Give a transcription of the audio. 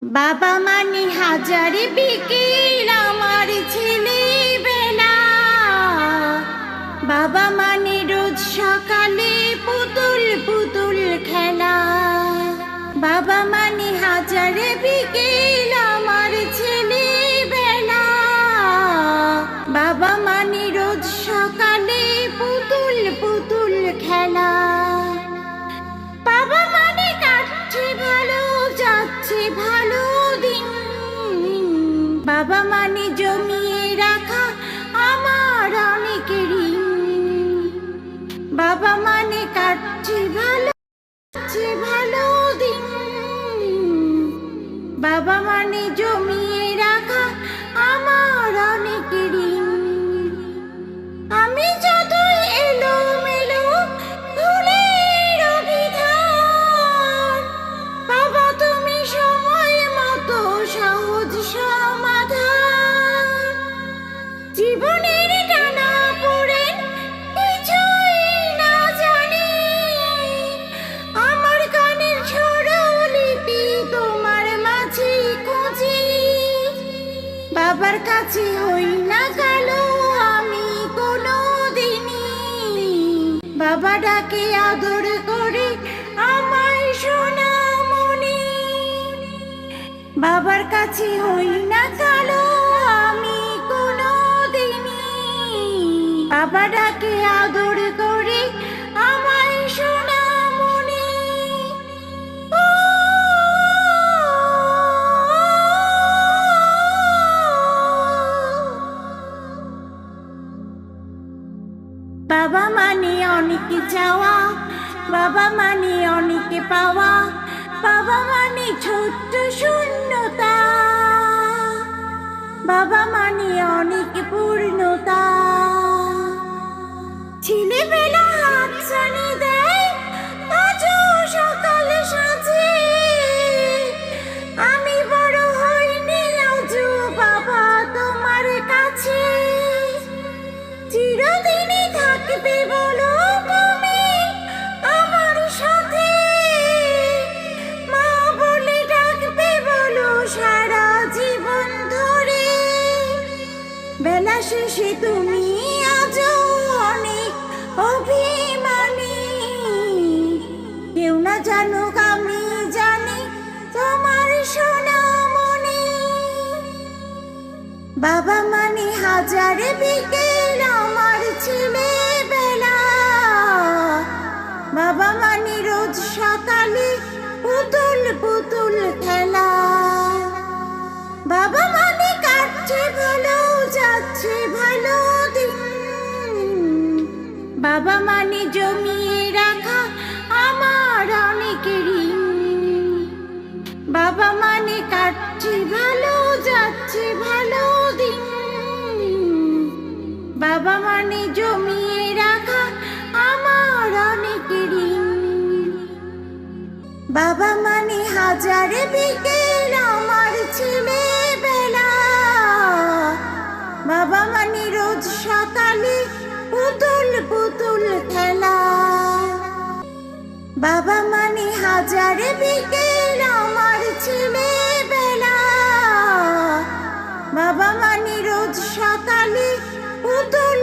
বাবা মানে হাজারে বিকেল আমার ছেলেবেলা। বাবা মানে রোজ সকালে পুতুল পুতুল খেলা। বাবা মানে হাজারে বিকেল আমার ছেলেবেলা। বাবা মানে রোজ সকালে পুতুল পুতুল খেলা। বাবা মানে কাটছে ভালো, যাচ্ছে ভালো দিন। বাবা মানে জমিয়ে রাখা আমার অনেক ঋণ। বাবা মানে কাটছে ভালো, যাচ্ছে ভালো দিন। বাবা মানে জমিয়ে রাখা আমার অনেক ঋণ। আমি যতই এলোমেলো ভুলের অভিধান, বাবা তুমি সময় মতো সহজ সমাধান। জীবনের টানাপোড়েন কিছুই না জানি, আমার গানের স্বরলিপি তোমার মাঝে খুঁজি। বাবার কাছে হই না কালো আমি কোনো দিনই, বাবা ডাকে আদর করে আমায় সোনামণি। বাবার কাছে হই না কালো আমি কোনো দিনই, বাবা ডাকে আদর করে আমায় সোনামণি। ও বাবা মানে অনেক চাওয়া, বাবা মানে অনেক পাওয়া। বাবা মানে ছোট্ট শূন্যতা, বাবা মানে অনেক পূর্ণতা। ছেলেবেলা হাত ছানি দেয় আজও সকাল সাজে, আমি বড় হইনি আজও বাবা তোমার কাছে। চিরদিনই থাকবে বলো তুমি আমার সাথে, মা বলে ডাকবে বলো সারা জীবন ধরে। বেলা শেষে তুমি আজও অনেক অভিমানী, কেউ না জানুক আমি জানি তোমার সোনামণি। বাবা মানে হাজারে বিকেল আমার ছেলেবেলা। বাবা মানে রোজ সকালে পুতুল পুতুল খেলা। বাবা মানে কাটছে ভালো, যাচ্ছে ভালো দিন। বাবা মানে জমিয়ে রাখা আমার অনেক ঋণ। বাবা মানে কাটছে ভালো, যাচ্ছে ভালো দিন। বাবা মানে জমিয়ে রাখা আমার অনেক ঋণ। বাবা মানে হাজারে বিকেল আমার ছেলেবেলা। বাবা মানে রোজ সকালে পুতুল পুতুল খেলা। বাবা মানে হাজারে বিকেল আমার ছেলেবেলা। বাবা মানে রোজ সকালে পুতুল